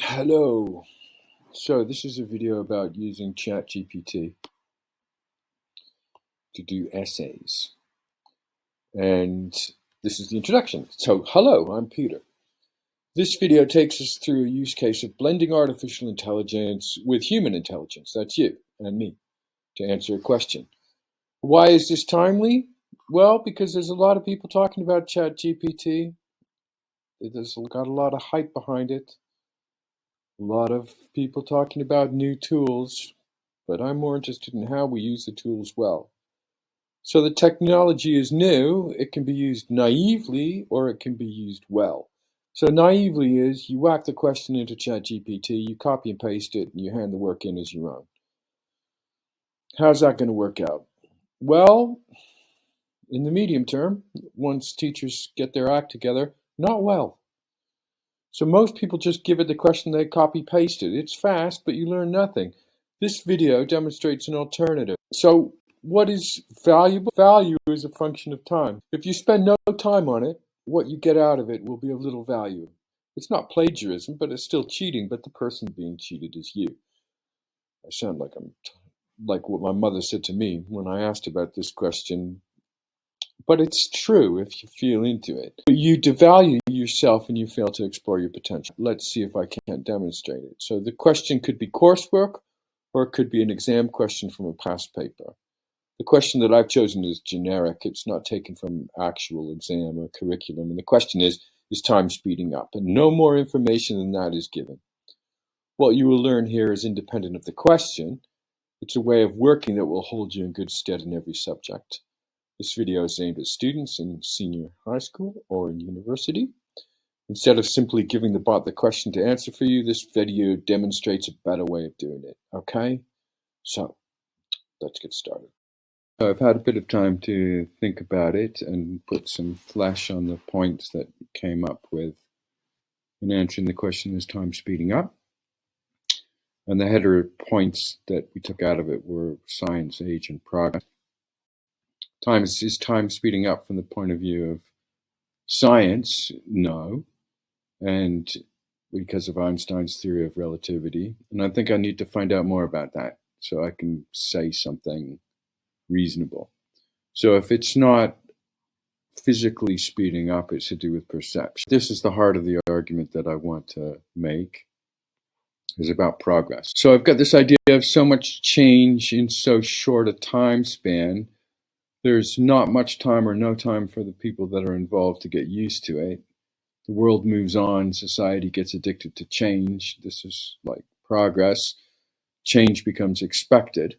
Hello. So this is a video about using ChatGPT to do essays. And this is the introduction. So hello, I'm Peter. This video takes us through a use case of blending artificial intelligence with human intelligence. That's you and me, to answer a question. Why is this timely? Well, because there's a lot of people talking about ChatGPT. There's got a lot of hype behind it. A lot of people talking about new tools, but I'm more interested in how we use the tools well. So the technology is new. It can be used naively or it can be used well. So naively is you whack the question into ChatGPT, you copy and paste it, and you hand the work in as your own. How's that going to work out? Well, in the medium term, once teachers get their act together, not well. So most people just give it the question, they copy paste it. It's fast, but you learn nothing. This video demonstrates an alternative. So what is valuable? Value is a function of time. If you spend no time on it, what you get out of it will be of little value. It's not plagiarism, but it's still cheating, but the person being cheated is you. I sound like I'm like what my mother said to me when I asked about this question. But it's true if you feel into it. You devalue yourself and you fail to explore your potential. Let's see if I can't demonstrate it. So the question could be coursework, or it could be an exam question from a past paper. The question that I've chosen is generic. It's not taken from actual exam or curriculum. And the question is time speeding up? And no more information than that is given. What you will learn here is independent of the question. It's a way of working that will hold you in good stead in every subject. This video is aimed at students in senior high school or in university. Instead of simply giving the bot the question to answer for you, this video demonstrates a better way of doing it. Okay? So, let's get started. So I've had a bit of time to think about it and put some flesh on the points that came up with in answering the question, is time speeding up? And the header points that we took out of it were science, age, and progress. Is time speeding up from the point of view of science? No. And because of Einstein's theory of relativity. And I think I need to find out more about that so I can say something reasonable. So if it's not physically speeding up, it's to do with perception. This is the heart of the argument that I want to make, is about progress. So I've got this idea of so much change in so short a time span. There's not much time or no time for the people that are involved to get used to it. The world moves on, society gets addicted to change. This is like progress. Change becomes expected.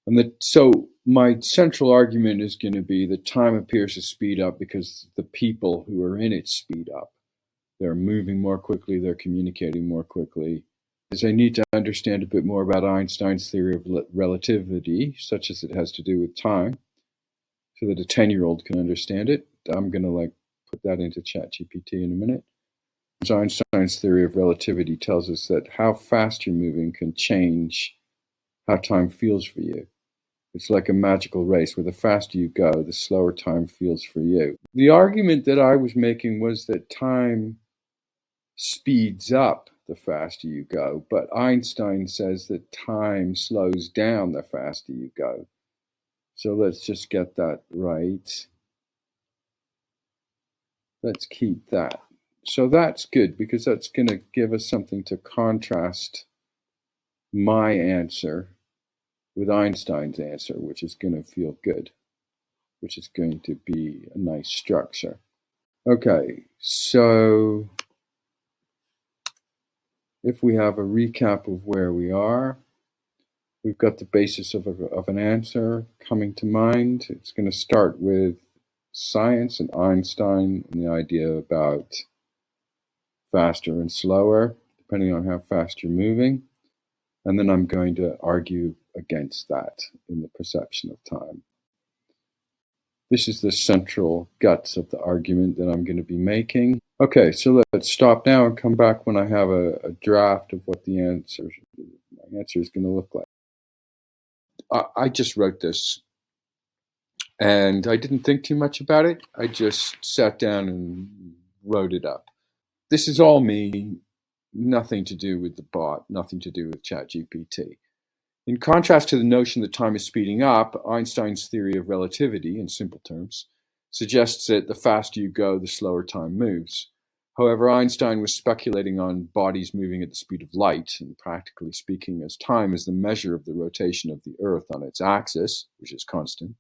And so my central argument is going to be that time appears to speed up because the people who are in it speed up. They're moving more quickly, they're communicating more quickly. As I need to understand a bit more about Einstein's theory of relativity, such as it has to do with time, so that a 10-year-old can understand it. I'm going to put that into ChatGPT in a minute. Einstein's theory of relativity tells us that how fast you're moving can change how time feels for you. It's like a magical race where the faster you go, the slower time feels for you. The argument that I was making was that time speeds up the faster you go, but Einstein says that time slows down the faster you go. So let's just get that right. Let's keep that. So that's good because that's going to give us something to contrast my answer with Einstein's answer, which is going to feel good, which is going to be a nice structure. Okay, so if we have a recap of where we are, we've got the basis of an answer coming to mind. It's going to start with science and Einstein and the idea about faster and slower, depending on how fast you're moving. And then I'm going to argue against that in the perception of time. This is the central guts of the argument that I'm going to be making. Okay, so let's stop now and come back when I have a draft of what my answer is going to look like. I just wrote this, and I didn't think too much about it. I just sat down and wrote it up. This is all me. nothing to do with the bot, nothing to do with ChatGPT. In contrast to the notion that time is speeding up, Einstein's theory of relativity, in simple terms, suggests that the faster you go, the slower time moves. However, Einstein was speculating on bodies moving at the speed of light, and practically speaking, as time is the measure of the rotation of the Earth on its axis, which is constant,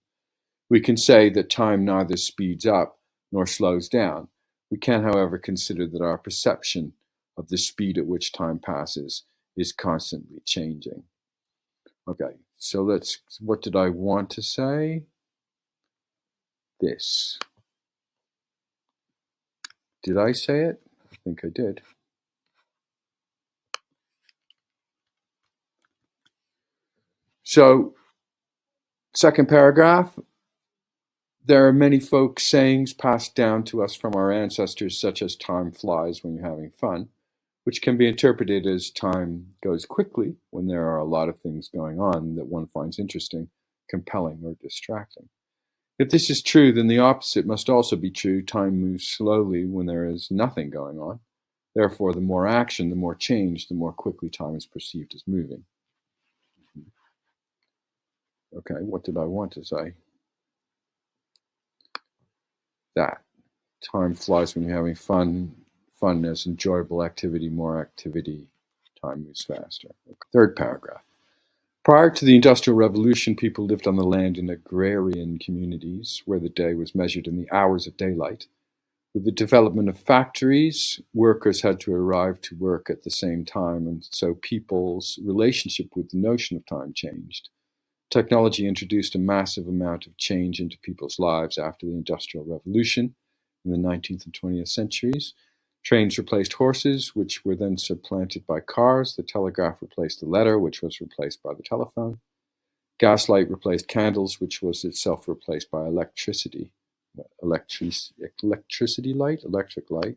we can say that time neither speeds up nor slows down. We can, however, consider that our perception of the speed at which time passes is constantly changing. Okay, so what did I want to say? This. Did I say it? I think I did. So, second paragraph, there are many folk sayings passed down to us from our ancestors, such as time flies when you're having fun, which can be interpreted as time goes quickly when there are a lot of things going on that one finds interesting, compelling, or distracting. If this is true, then the opposite must also be true. Time moves slowly when there is nothing going on. Therefore, the more action, the more change, the more quickly time is perceived as moving. Okay, what did I want to say? That. Time flies when you're having fun. Fun as enjoyable activity, more activity, time moves faster. Okay. Third paragraph. Prior to the Industrial Revolution, people lived on the land in agrarian communities where the day was measured in the hours of daylight. With the development of factories, workers had to arrive to work at the same time, and so people's relationship with the notion of time changed. Technology introduced a massive amount of change into people's lives after the Industrial Revolution in the 19th and 20th centuries. Trains replaced horses, which were then supplanted by cars. The telegraph replaced the letter, which was replaced by the telephone. Gaslight replaced candles, which was itself replaced by electricity. Electric light.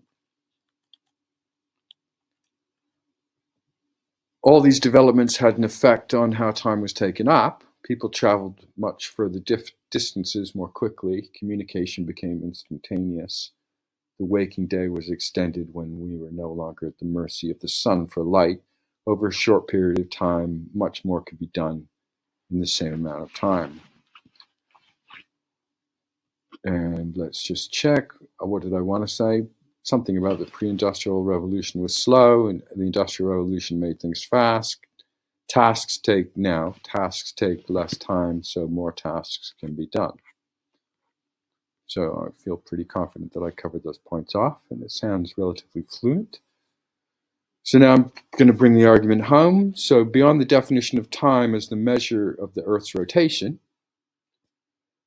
All these developments had an effect on how time was taken up. People traveled much further distances more quickly. Communication became instantaneous. The waking day was extended when we were no longer at the mercy of the sun for light. Over a short period of time, much more could be done in the same amount of time. And let's just check. What did I want to say? Something about the pre-industrial revolution was slow, and the industrial revolution made things fast. Tasks take less time, so more tasks can be done. So I feel pretty confident that I covered those points off, and it sounds relatively fluent. So now I'm going to bring the argument home. So beyond the definition of time as the measure of the Earth's rotation,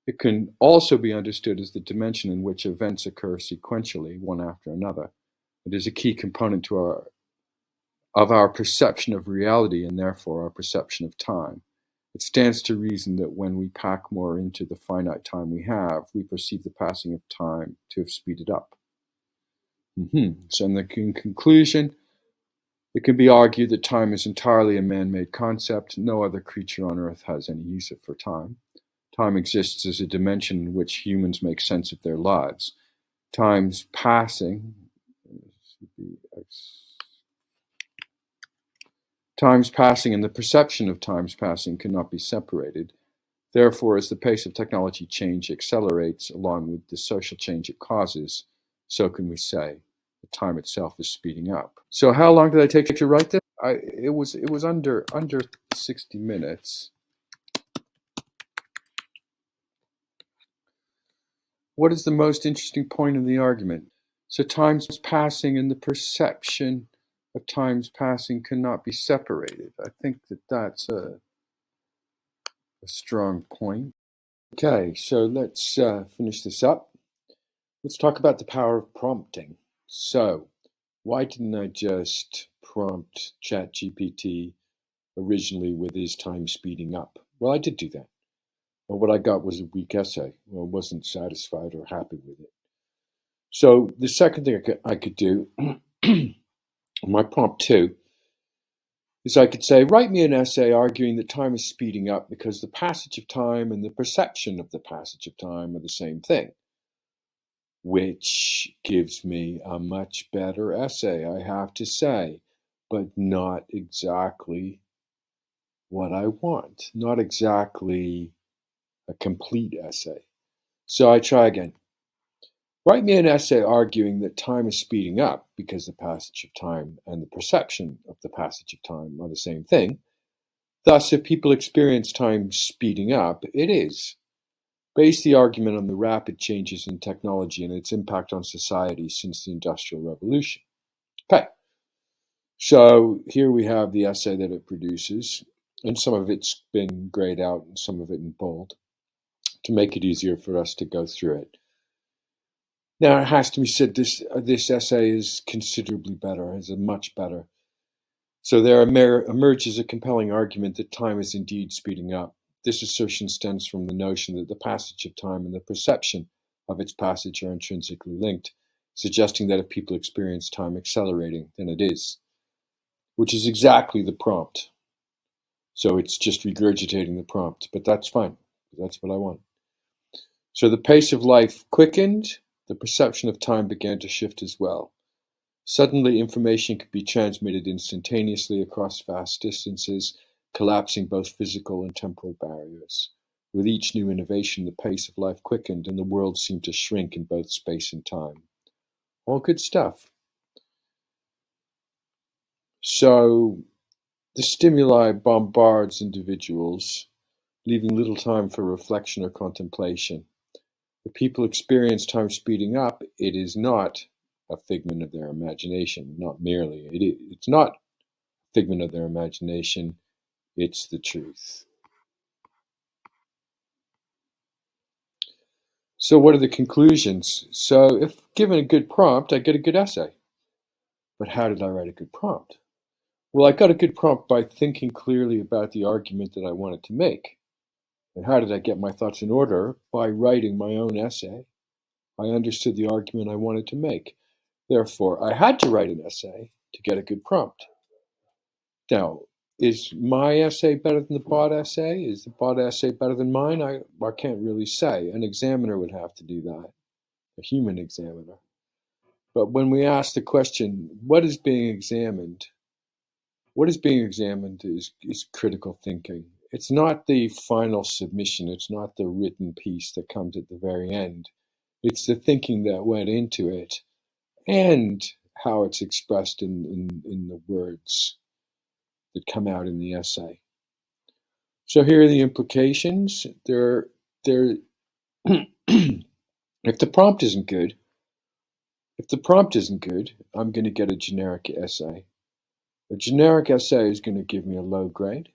it can also be understood as the dimension in which events occur sequentially, one after another. It is a key component of our perception of reality, and therefore our perception of time. It stands to reason that when we pack more into the finite time we have, we perceive the passing of time to have speeded up. So in conclusion, it can be argued that time is entirely a man-made concept. No other creature on Earth has any use for time. Time exists as a dimension in which humans make sense of their lives. Time's passing and the perception of time's passing cannot be separated. Therefore, as the pace of technology change accelerates along with the social change it causes, so can we say that time itself is speeding up. So how long did I take to write this? It was under 60 minutes. What is the most interesting point in the argument? So time's passing and the perception of time's passing cannot be separated. I think that that's a strong point. Okay, so let's finish this up. Let's talk about the power of prompting. So, why didn't I just prompt ChatGPT originally with "is time speeding up"? Well, I did do that. But what I got was a weak essay. Well, I wasn't satisfied or happy with it. So the second thing I could do, my prompt 2, is I could say, write me an essay arguing that time is speeding up because the passage of time and the perception of the passage of time are the same thing, which gives me a much better essay, I have to say. but not exactly what I want, not exactly a complete essay. So I try again. Write me an essay arguing that time is speeding up because the passage of time and the perception of the passage of time are the same thing. Thus, if people experience time speeding up, it is. Base the argument on the rapid changes in technology and its impact on society since the Industrial Revolution. Okay, so here we have the essay that it produces, and some of it's been grayed out and some of it in bold to make it easier for us to go through it. Now, it has to be said, this essay is considerably better, is much better. So there emerges a compelling argument that time is indeed speeding up. This assertion stems from the notion that the passage of time and the perception of its passage are intrinsically linked, suggesting that if people experience time accelerating, then it is, which is exactly the prompt. So it's just regurgitating the prompt, but that's fine. That's what I want. So the pace of life quickened, the perception of time began to shift as well. Suddenly, information could be transmitted instantaneously across vast distances, collapsing both physical and temporal barriers. With each new innovation, the pace of life quickened, and the world seemed to shrink in both space and time. All good stuff. So, the stimuli bombards individuals, leaving little time for reflection or contemplation. If people experience time speeding up, it is not a figment of their imagination, not merely. It's not a figment of their imagination, it's the truth. So what are the conclusions? So if given a good prompt, I get a good essay. But how did I write a good prompt? Well, I got a good prompt by thinking clearly about the argument that I wanted to make. And how did I get my thoughts in order? By writing my own essay. I understood the argument I wanted to make. Therefore, I had to write an essay to get a good prompt. Now, is my essay better than the bot essay? Is the bot essay better than mine? I can't really say. An examiner would have to do that, a human examiner. But when we ask the question, what is being examined? What is being examined is critical thinking. It's not the final submission. It's not the written piece that comes at the very end. It's the thinking that went into it and how it's expressed in the words that come out in the essay. So here are the implications. If the prompt isn't good, I'm going to get a generic essay. A generic essay is going to give me a low grade,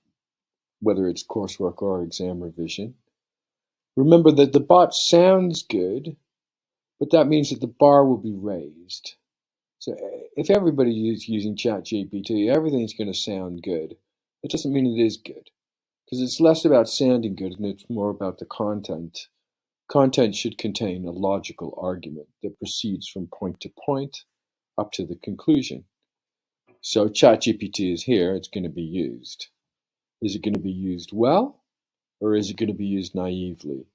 whether it's coursework or exam revision. Remember that the bot sounds good, but that means that the bar will be raised. So if everybody is using ChatGPT, everything's going to sound good. That doesn't mean it is good, because it's less about sounding good and it's more about the content. Content should contain a logical argument that proceeds from point to point up to the conclusion. So ChatGPT is here, it's going to be used. Is it going to be used well, or is it going to be used naively?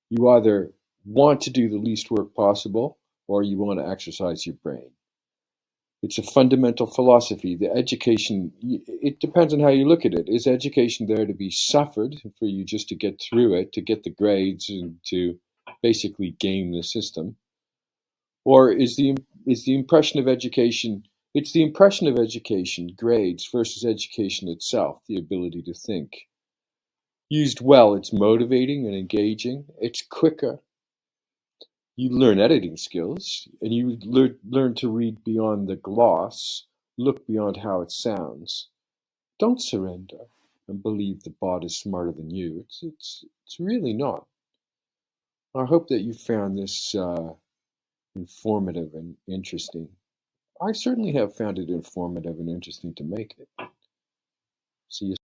You either want to do the least work possible, or you want to exercise your brain. It's a fundamental philosophy. The education, it depends on how you look at it. Is education there to be suffered for you just to get through it, to get the grades and to basically game the system? Or is the impression of education, it's the impression of education, grades, versus education itself, the ability to think. Used well, it's motivating and engaging. It's quicker. You learn editing skills, and you learn to read beyond the gloss, look beyond how it sounds. Don't surrender and believe the bot is smarter than you. It's really not. I hope that you found this informative and interesting. I certainly have found it informative and interesting to make it. See you